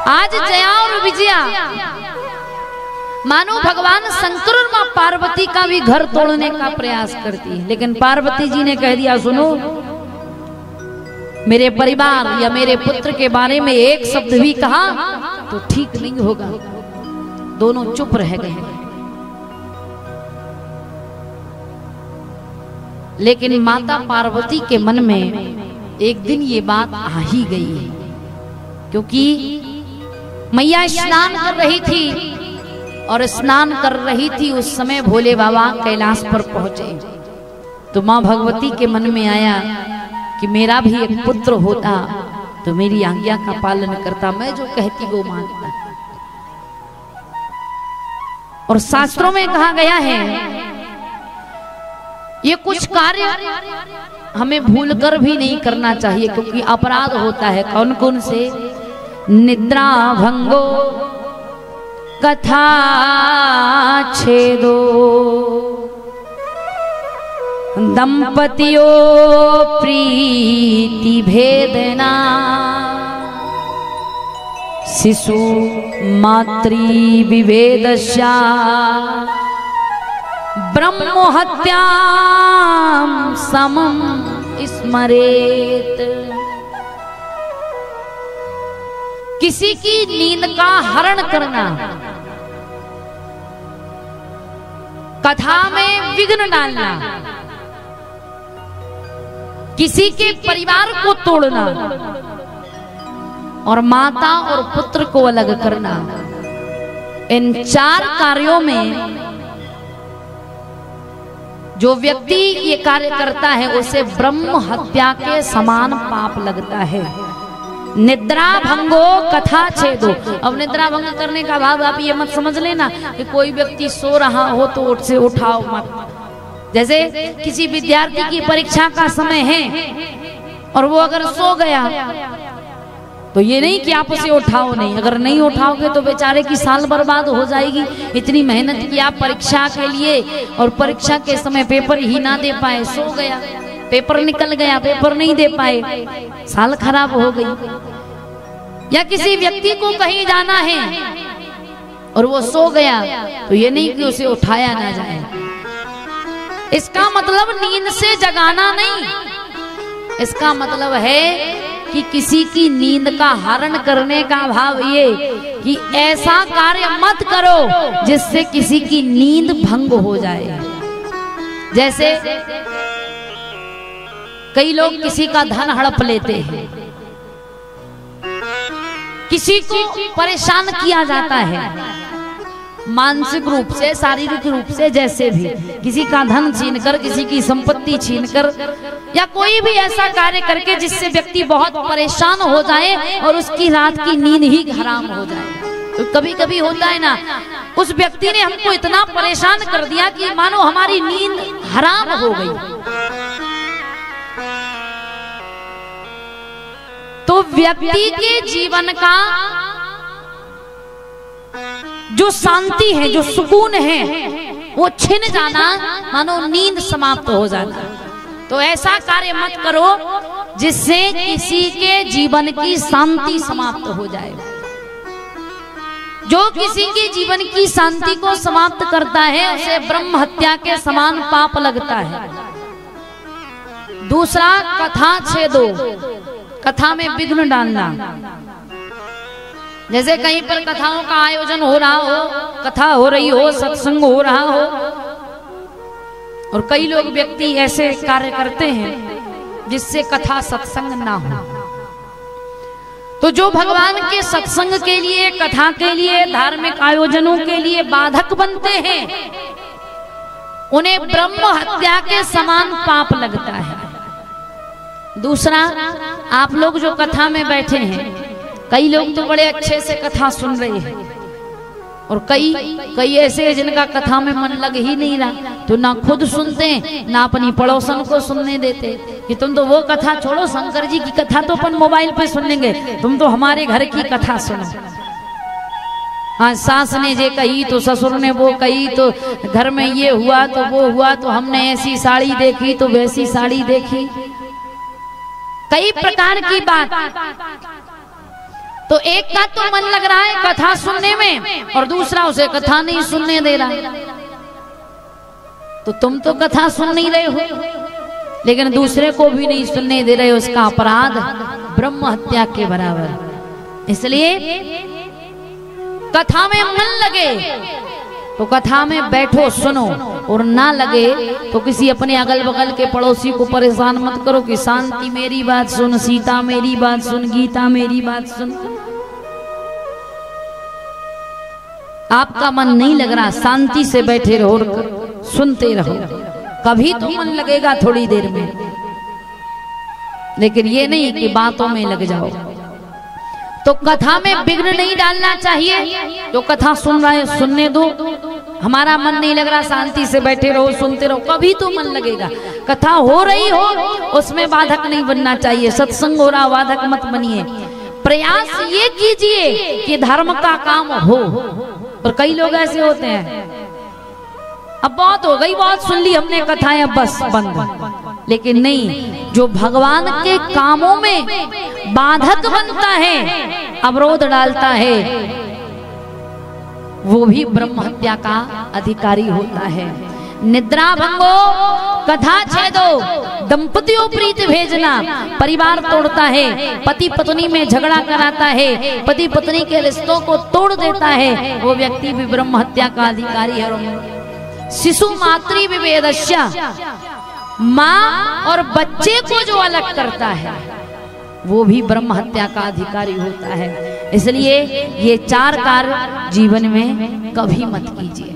आज जया और विजया मानो भगवान शंकर और मां पार्वती का भी घर तोड़ने का प्रयास करती है, लेकिन पार्वती जी ने कह दिया सुनो, मेरे परिवार या मेरे पुत्र के बारे में एक शब्द भी कहा तो ठीक नहीं होगा। दोनों चुप रह गए। लेकिन माता पार्वती के मन में एक दिन ये बात आ ही गई है, क्योंकि मैया स्नान कर रही थी और स्नान कर रही थी उस समय भोले बाबा कैलाश पर पहुंचे। तो मां भगवती के मन में आया कि मेरा भी एक पुत्र होता तो मेरी आज्ञा का पालन करता, मैं जो कहती वो मानता। और शास्त्रों में कहा गया है ये कुछ कार्य हमें भूलकर भी नहीं करना चाहिए, क्योंकि अपराध होता है। कौन कौन से? निद्रा भंगो कथा छेदो, दंपतियों प्रीति भेदना, शिशु मातृ विभेदस्या, ब्रह्म हत्या समम स्मरेत। किसी की नींद का हरण करना, कथा में विघ्न डालना, किसी के परिवार को तोड़ना और माता और पुत्र को अलग करना, इन 4 कार्यों में जो व्यक्ति ये कार्य करता है उसे ब्रह्म हत्या के समान पाप लगता है। निद्रा भंगो कथा छेदो। अब निद्रा भंग करने का भाव आप ये मत समझ लेना कि कोई व्यक्ति सो रहा हो तो उठ से उठाओ मत। जैसे किसी विद्यार्थी की परीक्षा का समय है और वो अगर सो गया तो ये नहीं कि आप उसे उठाओ नहीं, अगर नहीं उठाओगे तो बेचारे की साल बर्बाद हो जाएगी। इतनी मेहनत की आप परीक्षा के लिए और परीक्षा के समय पेपर ही ना दे पाए, सो गया, पेपर निकल गया, पेपर नहीं दे पाए, साल खराब हो गई। या किसी व्यक्ति को कहीं जाना है और वो सो गया तो ये नहीं कि उसे उठाया ना जाए। इसका मतलब नींद से जगाना नहीं, इसका मतलब है कि किसी की नींद का हरण करने का भाव ये कि ऐसा कार्य मत करो जिससे किसी की नींद भंग हो जाए। जैसे कई लोग किसी का धन हड़प लेते हैं, किसी को परेशान किया जाता है मानसिक रूप से, शारीरिक रूप से, जैसे भी किसी का धन छीनकर, किसी की संपत्ति छीनकर, या कोई भी ऐसा कार्य करके जिससे व्यक्ति बहुत परेशान हो जाए और उसकी रात की नींद ही हराम हो जाए। तो कभी कभी होता है ना, उस व्यक्ति ने हमको इतना परेशान कर दिया कि मानो हमारी नींद हराम हो गई। तो व्यक्ति के जीवन का जो शांति है, जो सुकून है, वो छिन जाना, मानो नींद समाप्त हो जाना। तो ऐसा कार्य मत करो जिससे किसी के जीवन की शांति समाप्त हो जाए। जो किसी के जीवन की शांति को समाप्त करता है उसे ब्रह्म हत्या के समान पाप लगता है। दूसरा, कथा छेदो, कथा में विघ्न डालना। जैसे कहीं पर कथाओं का आयोजन हो रहा हो, कथा हो रही हो, सत्संग हो रहा हो, और कई लोग व्यक्ति ऐसे कार्य करते हैं जिससे कथा सत्संग ना हो। तो जो भगवान के सत्संग के लिए, कथा के लिए, धार्मिक आयोजनों के लिए बाधक बनते हैं, उन्हें ब्रह्म हत्या के समान पाप लगता है। दूसरा, आप लोग जो कथा में बैठे हैं, कई लोग तो बड़े अच्छे से कथा सुन रहे हैं और कई ऐसे जिनका कथा में मन लग ही नहीं रहा, तो ना खुद सुनते ना अपनी पड़ोसन को सुनने देते कि तुम तो वो कथा छोड़ो, शंकर जी की कथा तो अपन मोबाइल पे सुन लेंगे, तुम तो हमारे घर की कथा सुनो। हाँ, सास ने ये कही तो ससुर ने वो कही, तो घर में ये हुआ तो वो हुआ, तो हमने ऐसी साड़ी देखी तो वैसी साड़ी देखी, कई प्रकार की बात। तो एक का तो मन लग रहा है कथा सुनने में और दूसरा उसे कथा नहीं सुनने दे रहा है। तो तुम तो कथा सुन नहीं रहे हो लेकिन दूसरे को भी नहीं सुनने दे रहे हो, उसका अपराध ब्रह्म हत्या के बराबर। इसलिए कथा में मन लगे तो कथा में बैठो सुनो, और ना लगे तो किसी अपने अगल बगल के पड़ोसी को परेशान मत करो कि शांति मेरी बात सुन, सीता मेरी बात सुन, गीता मेरी बात सुन। आपका मन नहीं लग रहा, शांति से बैठे रहो और सुनते रहो, कभी तो मन लगेगा थोड़ी देर में, लेकिन ये नहीं कि बातों में लग जाओ। तो कथा में विघ्न नहीं डालना चाहिए। जो कथा सुन रहा है सुनने दो, हमारा मन नहीं लग रहा, शांति से बैठे रहो सुनते रहो, कभी तो मन लगेगा। कथा हो रही हो उसमें बाधक नहीं बनना चाहिए, सत्संग हो रहा बाधक मत बनिए। प्रयास ये कीजिए कि धर्म का काम हो। और कई लोग ऐसे होते हैं, अब बहुत हो गई, बहुत सुन ली हमने कथाएं, अब बस बंद। लेकिन नहीं, जो भगवान के कामों में बाधक बनता है, अवरोध डालता है, वो भी ब्रह्म हत्या का अधिकारी होता है। निद्रा भंगो कथा छेदो, दंपतियों प्रीत भेजना, परिवार तोड़ता है, पति पत्नी में झगड़ा कराता है, पति पत्नी के रिश्तों को तोड़ देता है, वो व्यक्ति भी ब्रह्म हत्या का अधिकारी है। शिशु मातृ विभेदस्या, माँ और बच्चे को जो अलग करता है वो भी ब्रह्म हत्या का अधिकारी होता है। इसलिए ये 4 कार्य जीवन में कभी मत कीजिए।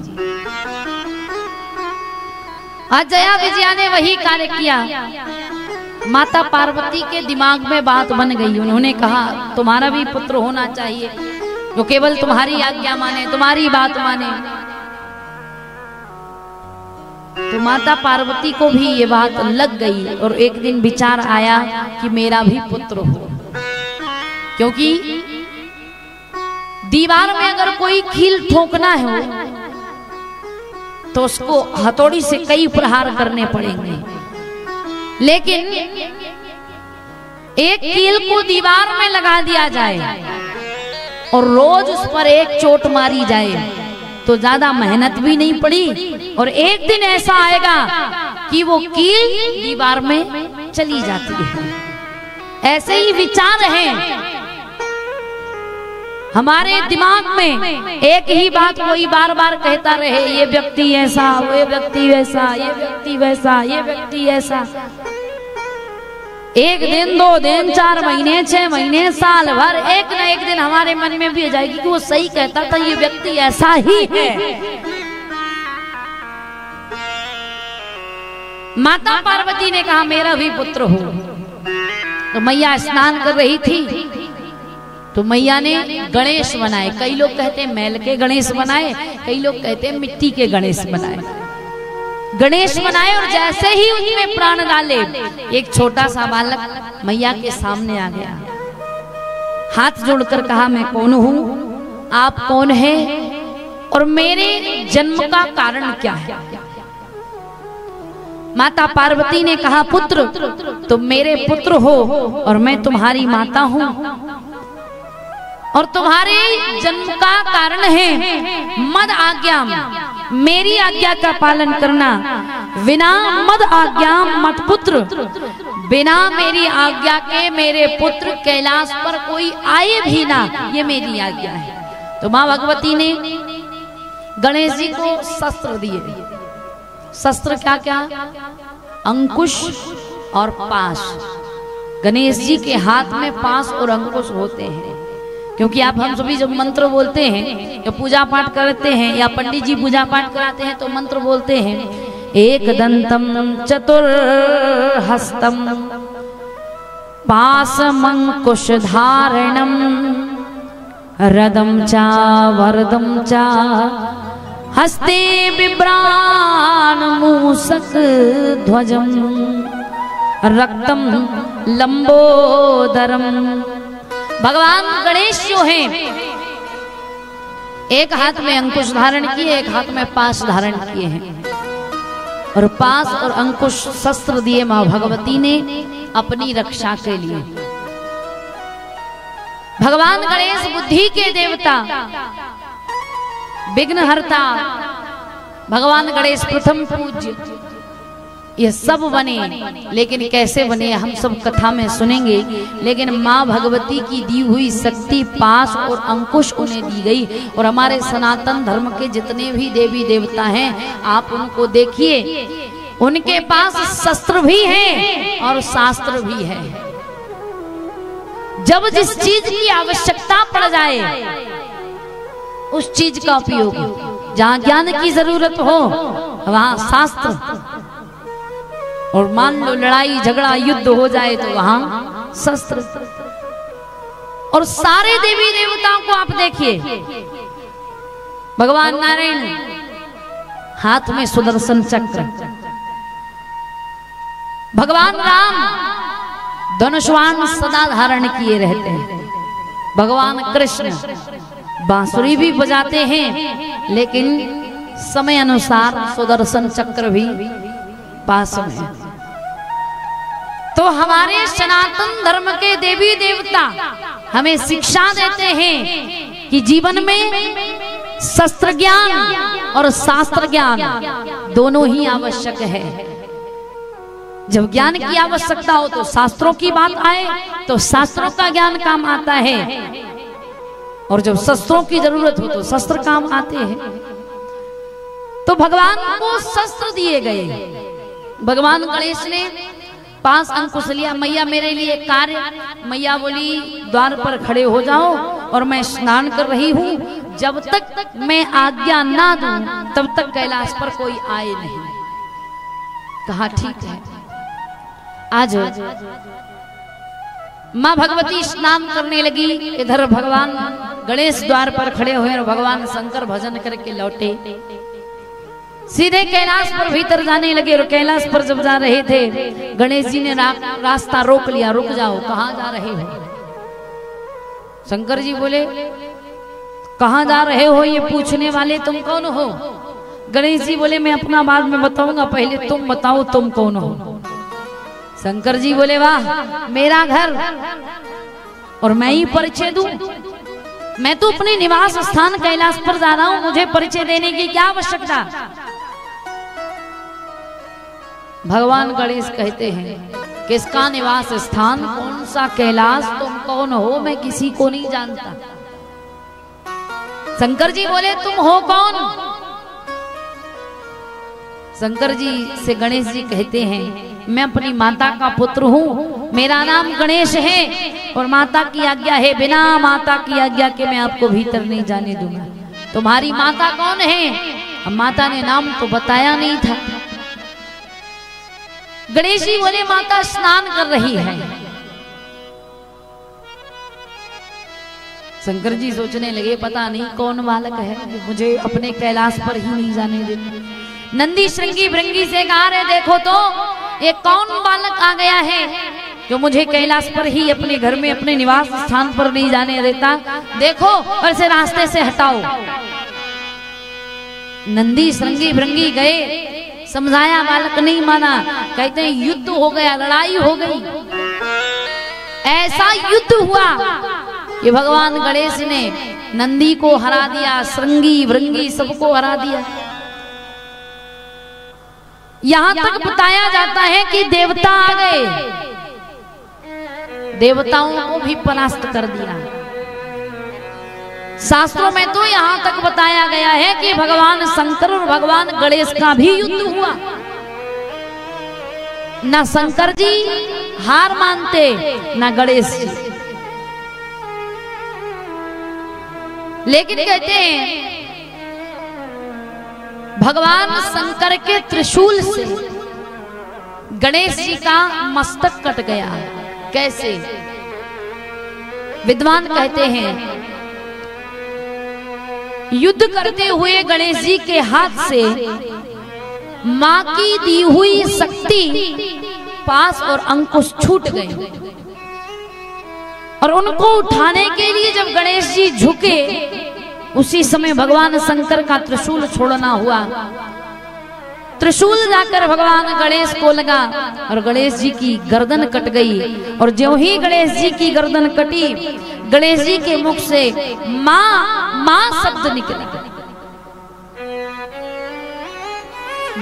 आज जया विजया ने वही कार्य किया। माता पार्वती के दिमाग में बात बन गई, उन्होंने कहा तुम्हारा भी पुत्र होना चाहिए जो केवल तुम्हारी आज्ञा माने, तुम्हारी बात माने। तो माता पार्वती को भी ये बात लग गई और एक दिन विचार आया कि मेरा भी पुत्र हो, क्योंकि दीवार में अगर कोई कील ठोकना है तो उसको हथौड़ी से कई प्रहार करने पड़ेंगे, लेकिन एक कील को दीवार में लगा दिया जाए और रोज उस पर एक चोट मारी जाए तो ज्यादा मेहनत भी नहीं पड़ी, और एक दिन ऐसा आएगा कि वो कील दीवार में चली जाती है। ऐसे ही विचार हैं हमारे दिमाग में, एक ही बात कोई बार बार कहता रहे, ये व्यक्ति ऐसा, वो व्यक्ति वैसा, ये व्यक्ति वैसा, ये व्यक्ति ऐसा। एक दिन, 2 दिन, 4 महीने, 6 महीने, साल भर, एक न एक दिन हमारे मन में भी आ जाएगी कि वो सही कहता था, ये व्यक्ति ऐसा ही है। माता पार्वती ने कहा मेरा भी पुत्र हो। तो मैया स्नान कर रही थी तो मैया ने गणेश बनाए। कई लोग कहते हैं मैल के गणेश बनाए, कई लोग कहते हैं मिट्टी के गणेश बनाए। गणेश बनाए और जैसे ही उनमें प्राण डाले, एक छोटा सा बालक मैया के सामने आ गया, हाथ जोड़कर कहा मैं कौन हूँ, आप कौन है और मेरे जन्म का कारण क्या है। माता पार्वती ने कहा पुत्र, तुम मेरे पुत्र हो और मैं तुम्हारी माता हूँ, और तुम्हारे जन्म का कारण है मद आज्ञा, मेरी आज्ञा का पालन करना। बिना मद आज्ञा मत पुत्र, बिना मेरी आज्ञा के मेरे पुत्र कैलाश पर कोई आए भी ना, ये मेरी आज्ञा है। तो माँ भगवती ने गणेश जी को शस्त्र दिए। शस्त्र क्या क्या? अंकुश और पाश। गणेश जी के हाथ में पाश और अंकुश होते हैं, क्योंकि आप हम सभी जब मंत्र बोलते हैं या पूजा पाठ करते हैं या पंडित जी पूजा पाठ कराते हैं तो मंत्र बोलते हैं एक दंतम चतुर्हस्तम पाशमंकुश धारणम रदम चा वरदम चा हस्ते बिभ्राण मूसक ध्वजम रक्तम लंबोदरम। भगवान गणेश जो हैं एक हाथ में अंकुश धारण किए, एक हाथ में पाश धारण किए हैं, और पाश और अंकुश शस्त्र दिए मां भगवती ने अपनी रक्षा के लिए। भगवान गणेश बुद्धि के देवता, विघ्नहर्ता, भगवान गणेश प्रथम पूज्य, ये सब बने। लेकिन कैसे बने हम सब कथा में सुनेंगे। लेकिन माँ भगवती की दी हुई शक्ति, पास और अंकुश उन्हें दी गई। और हमारे सनातन धर्म के जितने भी देवी देवता हैं, आप उनको देखिए, उनके पास शस्त्र भी हैं और शास्त्र भी है। जब जिस चीज की आवश्यकता पड़ जाए उस चीज का उपयोग, जहां ज्ञान की जरूरत हो वहां शास्त्र, और मान लो लड़ाई झगड़ा युद्ध हो जाए तो वहां शस्त्र। और सारे देवी देवताओं को आप देखिए, भगवान नारायण हाथ में सुदर्शन चक्र, भगवान राम धनुष्वाण सदा धारण किए रहते हैं, भगवान कृष्ण बांसुरी भी बजाते हैं, लेकिन समय अनुसार सुदर्शन चक्र भी पास में। तो हमारे सनातन धर्म के देवी देवता हमें शिक्षा देते हैं कि जीवन में शस्त्र ज्ञान और शास्त्र ज्ञान दोनों ही आवश्यक है। जब ज्ञान की आवश्यकता हो तो शास्त्रों की बात आए तो शास्त्रों का ज्ञान काम आता है, और जब शस्त्रों की जरूरत हो तो शस्त्र काम आते हैं। तो भगवान को शस्त्र दिए गए। भगवान गणेश ने 5 अंकुश लिया, मैया मेरे लिए कार्य। मैया बोली द्वार पर खड़े हो जाओ और मैं स्नान कर रही हूँ, जब तक मैं आज्ञा ना दूं तब तक कैलाश पर कोई आए नहीं। कहा ठीक है। आज माँ भगवती स्नान करने लगी, इधर भगवान गणेश द्वार पर खड़े हुए और भगवान शंकर भजन करके लौटे, सीधे कैलाश पर भीतर जाने लगे। और कैलाश पर जब जा रहे थे, गणेश जी ने रास्ता रोक लिया, रुक जाओ, कहाँ जा रहे हो? शंकर जी बोले कहाँ जा रहे हो ये पूछने वाले तुम कौन हो? गणेश जी बोले मैं अपना बाद में बताऊंगा, पहले तुम बताओ तुम कौन हो? शंकर जी बोले वाह, मेरा घर और मैं ही परिचय दूं? मैं तो अपने निवास स्थान कैलाश पर जा रहा हूं, मुझे परिचय देने की क्या आवश्यकता? भगवान गणेश कहते हैं किसका निवास स्थान, कौन सा कैलाश, तुम कौन हो? मैं किसी को नहीं जानता। शंकर जी बोले तुम हो कौन? शंकर जी से गणेश जी कहते हैं मैं अपनी माता का पुत्र हूँ, मेरा नाम गणेश है और माता की आज्ञा है, बिना माता की आज्ञा के मैं आपको भीतर नहीं जाने दूंगा। तुम्हारी माता कौन है? अब माता ने नाम तो बताया नहीं था। गणेश जी बोले माता स्नान कर रही है। शंकर जी सोचने लगे पता नहीं कौन बालक है, मुझे अपने कैलाश पर ही नहीं जाने देते। नंदी श्रृंगी भृंगी से कहा रहे देखो तो ये कौन बालक आ गया है जो मुझे कैलाश पर ही अपने घर में अपने निवास स्थान पर नहीं जाने देता, देखो और से रास्ते से हटाओ। नंदी श्रृंगी भृंगी गए, समझाया, बालक नहीं माना। कहते हैं युद्ध हो गया, लड़ाई हो गई। ऐसा युद्ध हुआ कि भगवान गणेश ने नंदी को हरा दिया, श्रृंगी भृंगी सबको हरा दिया। यहां तक बताया जाता है कि देवता आ गए, देवताओं को भी परास्त कर दिया। शास्त्रों में तो यहां तक बताया गया है कि भगवान शंकर और भगवान गणेश का भी युद्ध हुआ। ना शंकर जी हार मानते ना गणेश जी, लेकिन कहते हैं भगवान शंकर के त्रिशूल से गणेश जी का मस्तक कट गया। कैसे? विद्वान कहते हैं युद्ध करते हुए गणेश जी के हाथ से मां की दी हुई शक्ति, पास और अंकुश छूट गए और उनको उठाने के लिए जब गणेश जी झुके, उसी समय भगवान शंकर का त्रिशूल छोड़ना हुआ त्रिशूल जाकर भगवान गणेश को लगा और गणेश जी की गर्दन कट गई। और जो ही गणेश जी की गर्दन कटी, गणेश जी के मुख से मां मां शब्द निकला।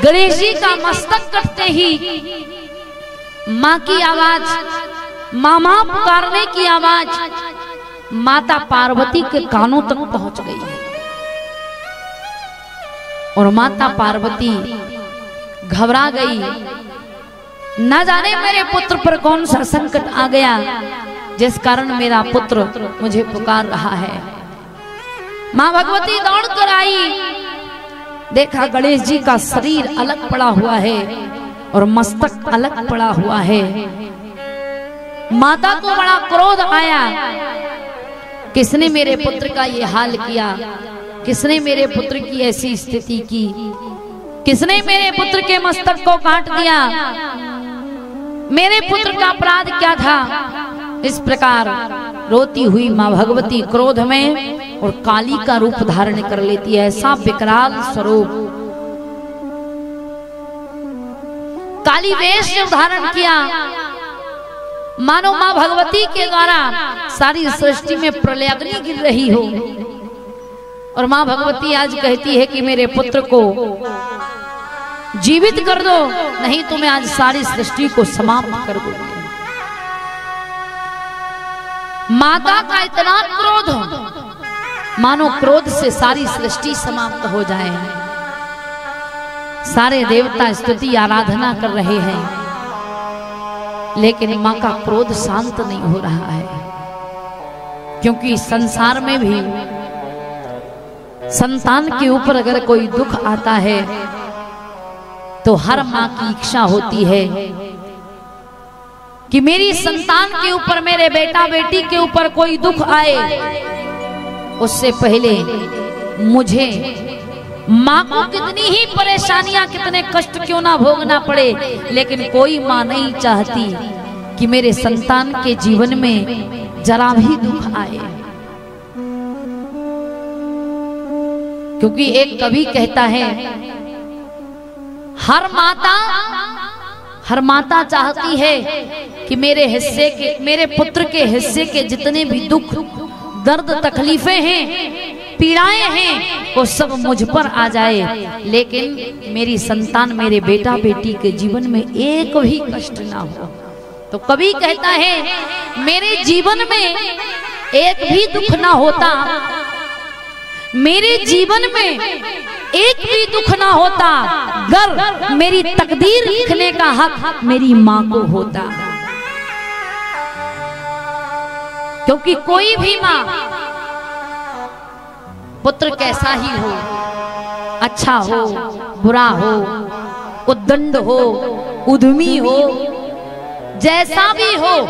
गणेश जी का मस्तक कटते ही मां की आवाज, मामा पुकारने की आवाज माता पार्वती के कानों तक पहुंच गई और माता पार्वती घबरा गई। न जाने मेरे पुत्र पर कौन सा संकट आ गया जिस कारण मेरा पुत्र मुझे पुकार रहा है। मां भगवती दौड़ कर आई, देखा गणेश जी का शरीर अलग पड़ा हुआ है और मस्तक अलग पड़ा हुआ है। माता को बड़ा क्रोध आया, किसने मेरे पुत्र का ये हाल किया, किसने मेरे पुत्र की ऐसी स्थिति की, किसने मेरे पुत्र के मस्तक को काट दिया, मेरे पुत्र का अपराध क्या था। इस प्रकार रोती हुई मां भगवती क्रोध में और काली का रूप धारण कर लेती है। ऐसा विकराल स्वरूप काली वेश जब धारण किया, मानो मां भगवती के द्वारा सारी सृष्टि में प्रलयाग्नि गिर रही हो। और मां भगवती आज कहती है कि मेरे पुत्र को जीवित कर दो, नहीं तो मैं आज सारी सृष्टि को समाप्त कर दूंगी। माता का इतना क्रोध, मानो क्रोध से सारी सृष्टि समाप्त हो जाए। सारे देवता स्तुति आराधना कर रहे हैं, लेकिन मां का क्रोध शांत नहीं हो रहा है। क्योंकि संसार में भी संतान के ऊपर अगर कोई दुख आता है तो हर मां की इच्छा होती है कि मेरी संतान के ऊपर, मेरे बेटा बेटी के ऊपर कोई दुख आए, उससे पहले मुझे, मां को कितनी ही परेशानियां, कितने कष्ट क्यों ना भोगना पड़े, लेकिन कोई मां नहीं चाहती कि मेरे संतान के जीवन में जरा भी दुख आए। क्योंकि एक कवि कहता है, हर माता चाहती है कि मेरे हिस्से के, मेरे पुत्र के हिस्से के जितने भी दुख, दर्द, तकलीफें हैं, पीड़ाएं हैं, वो सब मुझ पर आ जाए, लेकिन मेरी संतान, मेरे बेटा बेटी के जीवन में एक भी कष्ट ना हो। तो कवि कहता है, मेरे जीवन में एक भी दुख ना होता, मेरे जीवन में एक भी दुख ना होता, अगर मेरी तकदीर लिखने का हक मेरी मां को होता। क्योंकि कोई भी मां, पुत्र कैसा ही हो, अच्छा हो, बुरा हो, उद्दंड हो, उद्यमी हो, जैसा भी हो,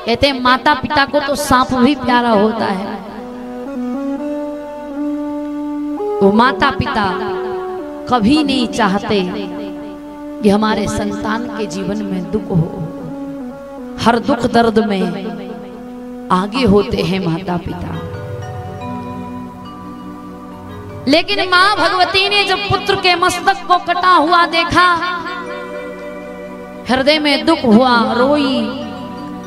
कहते माता पिता को तो सांप भी प्यारा होता है। वो माता पिता कभी नहीं चाहते कि हमारे संतान के जीवन में दुख हो। हर दुख दर्द में आगे होते हैं माता पिता। लेकिन मां भगवती ने जब पुत्र के मस्तक को कटा हुआ देखा, हृदय में दुख हुआ, रोई,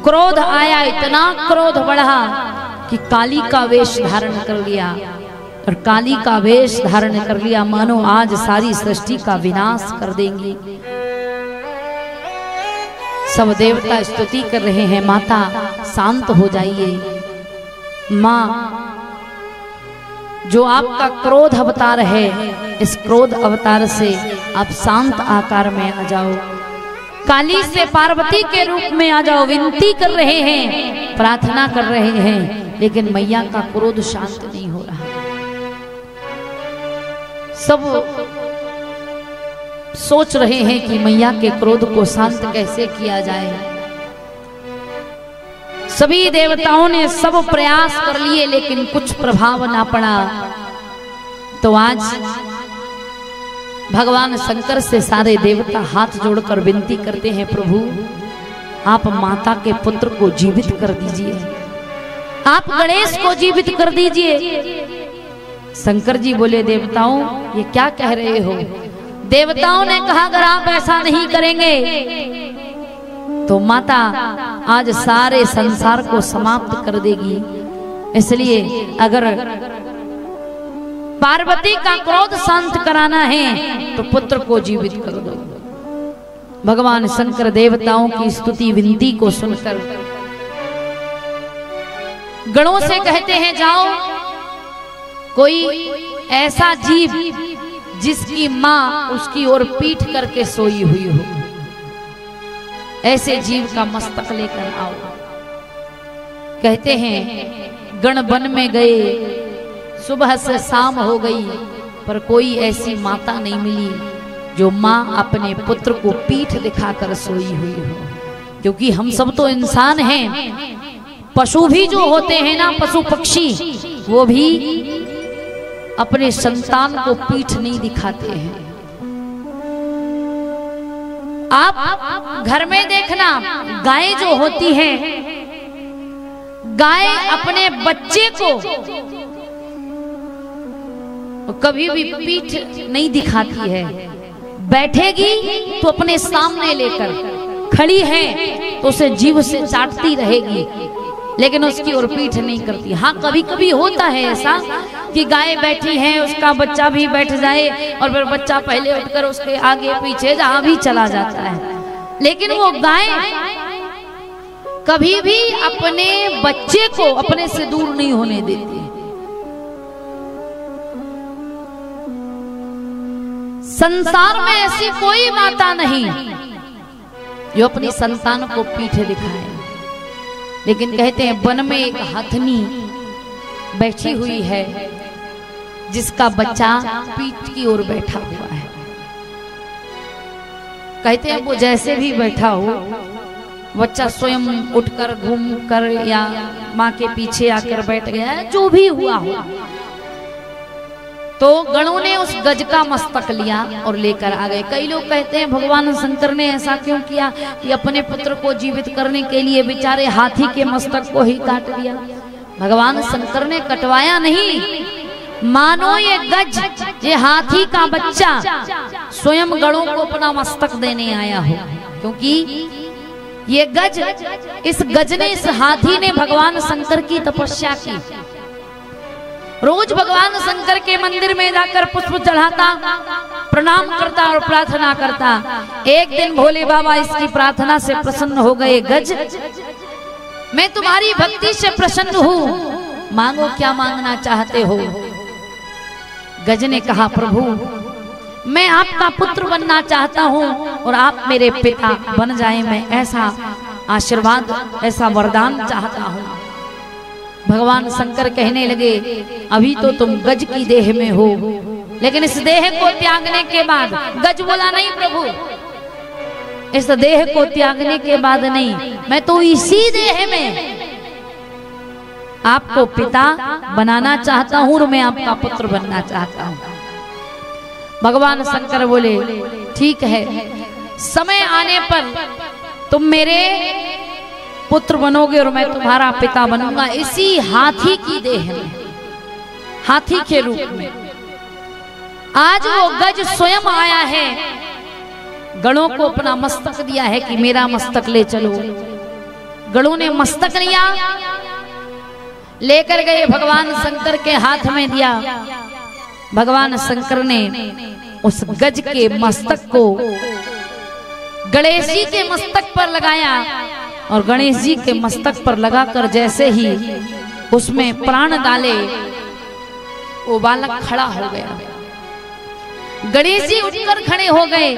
क्रोध आया, इतना क्रोध बढ़ा कि काली का वेश धारण कर लिया। और काली का वेश धारण कर लिया, मानो आज सारी सृष्टि का विनाश कर देंगी। सब देवता स्तुति कर रहे हैं, माता शांत हो जाइए, मां जो आपका क्रोध अवतार है, इस क्रोध अवतार से आप शांत आकार में आ जाओ, काली से पार्वती के रूप में आ जाओ। विनती कर रहे हैं, प्रार्थना कर रहे हैं, लेकिन मैया का क्रोध शांत नहीं हो रहा। सब सोच रहे हैं कि मैया के क्रोध को शांत कैसे किया जाए। सभी देवताओं ने सब प्रयास कर लिए, लेकिन कुछ प्रभाव ना पड़ा। तो आज भगवान शंकर से सारे देवता हाथ जोड़कर विनती करते हैं, प्रभु आप माता के पुत्र को जीवित कर दीजिए, आप गणेश को जीवित कर दीजिए। शंकर जी बोले, देवताओं ये क्या कह रहे हो, देवताओं ने कहा अगर आप ऐसा नहीं करेंगे तो माता आज सारे संसार को समाप्त कर देगी। इसलिए अगर पार्वती का क्रोध शांत कराना है तो पुत्र को जीवित कर दो। भगवान शंकर देवताओं की स्तुति विनती को सुनकर गणों से कहते हैं जाओ कोई ऐसा जीव जिसकी मां उसकी ओर पीठ करके सोई हुई हो, ऐसे जीव का मस्तक लेकर आओ। कहते हैं गण वन में गए, सुबह से शाम हो गई पर कोई ऐसी माता नहीं मिली जो मां अपने पुत्र को पीठ दिखाकर सोई हुई हो। क्योंकि हम सब तो इंसान हैं, पशु भी जो होते हैं ना, पशु पक्षी, वो भी अपने संतान को पीठ नहीं दिखाते हैं। आप घर में देखना, गाय जो होती है, गाय अपने बच्चे को कभी भी पीठ नहीं दिखाती है। बैठेगी तो अपने सामने लेकर, खड़ी है तो उसे जीभ से चाटती रहेगी, लेकिन उसकी ओर पीठ नहीं करती। हाँ, कभी कभी होता है ऐसा कि गाय बैठी है, उसका बच्चा भी बैठ जाए और फिर बच्चा पहले उठकर उसके आगे पीछे जहां भी चला जाता है, लेकिन वो गाय कभी भी अपने बच्चे को अपने से दूर नहीं होने देती। संसार में ऐसी कोई माता नहीं जो अपनी संतान को पीठ दिखाए। लेकिन कहते हैं वन में एक हथनी बैठी हुई है जिसका बच्चा पीठ की ओर बैठा हुआ है। कहते हैं वो जैसे भी बैठा हो, बच्चा स्वयं उठकर घूमकर या माँ के पीछे आकर बैठ गया है, जो भी हुआ हो, तो गणों ने उस गज का मस्तक लिया और लेकर आ गए। कई लोग कहते हैं भगवान शंकर ने ऐसा क्यों किया कि अपने पुत्र को जीवित करने के लिए बेचारे हाथी के मस्तक को ही काट दिया। भगवान शंकर ने कटवाया नहीं, मानो ये गज, ये हाथी का बच्चा स्वयं गणों को अपना मस्तक देने आया हो। क्योंकि ये गज, इस गज ने, इस हाथी ने भगवान शंकर की तपस्या की। रोज भगवान शंकर के मंदिर में जाकर पुष्प चढ़ाता, प्रणाम करता और प्रार्थना करता। एक दिन भोले बाबा इसकी प्रार्थना से प्रसन्न हो गए। गज, मैं तुम्हारी भक्ति से प्रसन्न हूँ, मांगो क्या मांगना चाहते हो। गज ने कहा प्रभु, मैं आपका पुत्र बनना चाहता हूँ और आप मेरे पिता बन जाएं, मैं ऐसा आशीर्वाद, ऐसा वरदान चाहता हूँ। भगवान शंकर कहने लगे अभी तो तुम गज की देह में हो, लेकिन इस देह को त्यागने के बाद, गज बोला नहीं प्रभु, इस देह को त्यागने के बाद नहीं, मैं तो इसी देह में आपको पिता बनाना चाहता हूं और मैं आपका पुत्र बनना चाहता हूं। भगवान शंकर बोले ठीक है, समय आने पर तुम मेरे पुत्र बनोगे और मैं तुम्हारा पिता बनूंगा, इसी हाथी की देह में, हाथी के रूप में। आज वो गज स्वयं आया है, गणों को अपना मस्तक दिया है कि मेरा मस्तक ले चलो। गणों ने मस्तक लिया, लेकर गए, भगवान शंकर के हाथ में दिया। भगवान शंकर ने उस गज के मस्तक को गणेश जी के मस्तक पर लगाया और गणेश जी के मस्तक पर लगाकर जैसे ही उसमें प्राण डाले, वो बालक खड़ा हो गया। गणेश जी उठकर खड़े हो गए।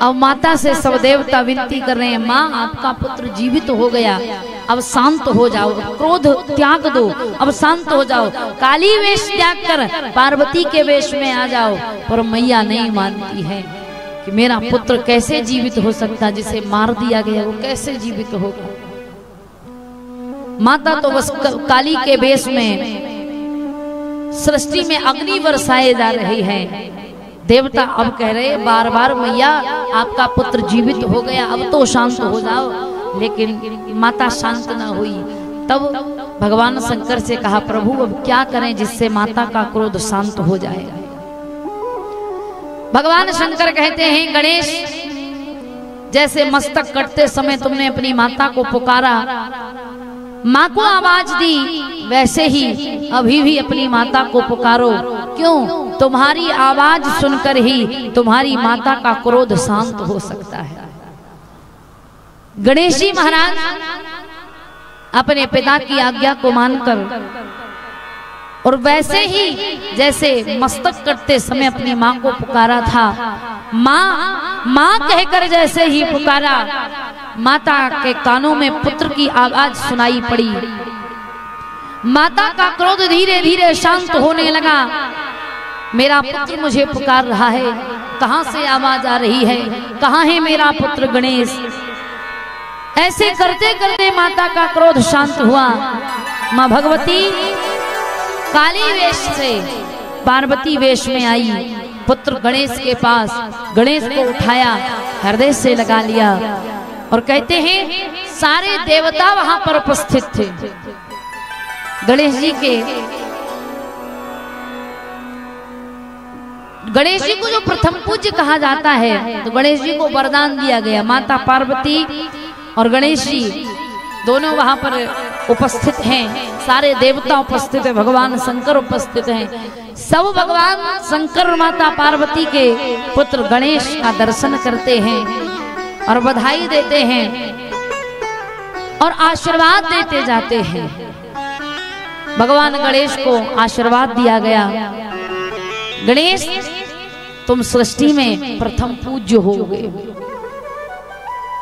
अब माता से सब देवता विनती कर रहे हैं, माँ आपका पुत्र जीवित हो गया, अब शांत हो जाओ, क्रोध त्याग दो, अब शांत हो जाओ, काली वेश त्याग कर पार्वती के वेश में आ जाओ। पर मैया नहीं मानती है कि मेरा पुत्र कैसे जीवित हो सकता, जिसे मार दिया गया वो कैसे जीवित होगा। माता तो बस काली के वेश में सृष्टि में अग्नि बरसाए जा रही है। देवता अब कह रहे बार बार मैया आपका पुत्र जीवित हो गया, अब तो शांत हो जाओ, लेकिन माता शांत ना हुई। तब भगवान शंकर से कहा प्रभु अब क्या करें जिससे माता का क्रोध शांत हो जाए। भगवान शंकर कहते हैं गणेश, जैसे मस्तक कटते समय तुमने अपनी माता को पुकारा, माँ को आवाज दी, वैसे ही अभी भी अपनी माता को पुकारो। क्यों? तुम्हारी आवाज सुनकर ही तुम्हारी माता का क्रोध शांत हो सकता है। गणेश जी महाराज अपने पिता की आज्ञा को मानकर और वैसे ही जैसे मस्तक कटते समय अपनी माँ को पुकारा था, माँ माँ कहकर जैसे ही पुकारा, माता के कानों में पुत्र की आवाज सुनाई पड़ी। माता का क्रोध धीरे धीरे शांत होने लगा। मेरा पुत्र मुझे पुकार रहा है, कहां से आवाज आ रही है, कहां है मेरा पुत्र गणेश? ऐसे करते करते माता का क्रोध शांत हुआ। माँ भगवती काली वेश से पार्वती वेश में आई, पुत्र गणेश के पास, गणेश को उठाया, हृदय से लगा लिया और कहते हैं सारे देवता वहां पर उपस्थित थे। गणेश जी को जो प्रथम पूज्य कहा जाता है, तो गणेश जी को वरदान दिया गया। माता पार्वती और गणेश जी दोनों वहां पर उपस्थित हैं, सारे देवता उपस्थित हैं, भगवान शंकर उपस्थित हैं। सब भगवान शंकर और माता पार्वती के पुत्र गणेश का दर्शन करते हैं और बधाई देते हैं और आशीर्वाद देते जाते हैं। भगवान गणेश को आशीर्वाद दिया गया, गणेश तुम सृष्टि में प्रथम पूज्य होगे।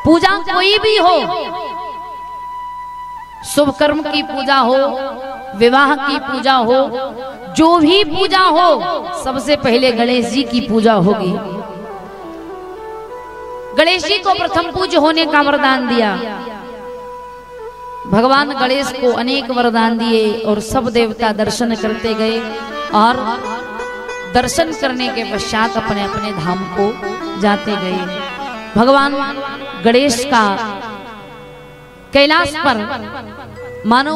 पूजा कोई भी हो, शुभ कर्म की पूजा हो, विवाह की पूजा हो, जो भी पूजा हो, सबसे पहले गणेश जी की पूजा होगी। गणेश जी को प्रथम पूज्य होने का वरदान दिया। भगवान गणेश को अनेक वरदान दिए और सब देवता दर्शन करते गए और दर्शन करने के पश्चात अपने अपने धाम को जाते गए। भगवान गणेश का कैलाश पर मानो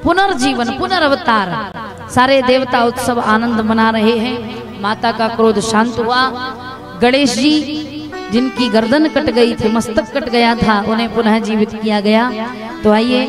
पुनर्जीवन, पुनर्अवतार, सारे देवता उत्सव आनंद मना रहे हैं। माता का क्रोध शांत हुआ। गणेश जी जिनकी गर्दन कट गई थी, मस्तक कट गया था, उन्हें पुनः जीवित किया गया। तो आइए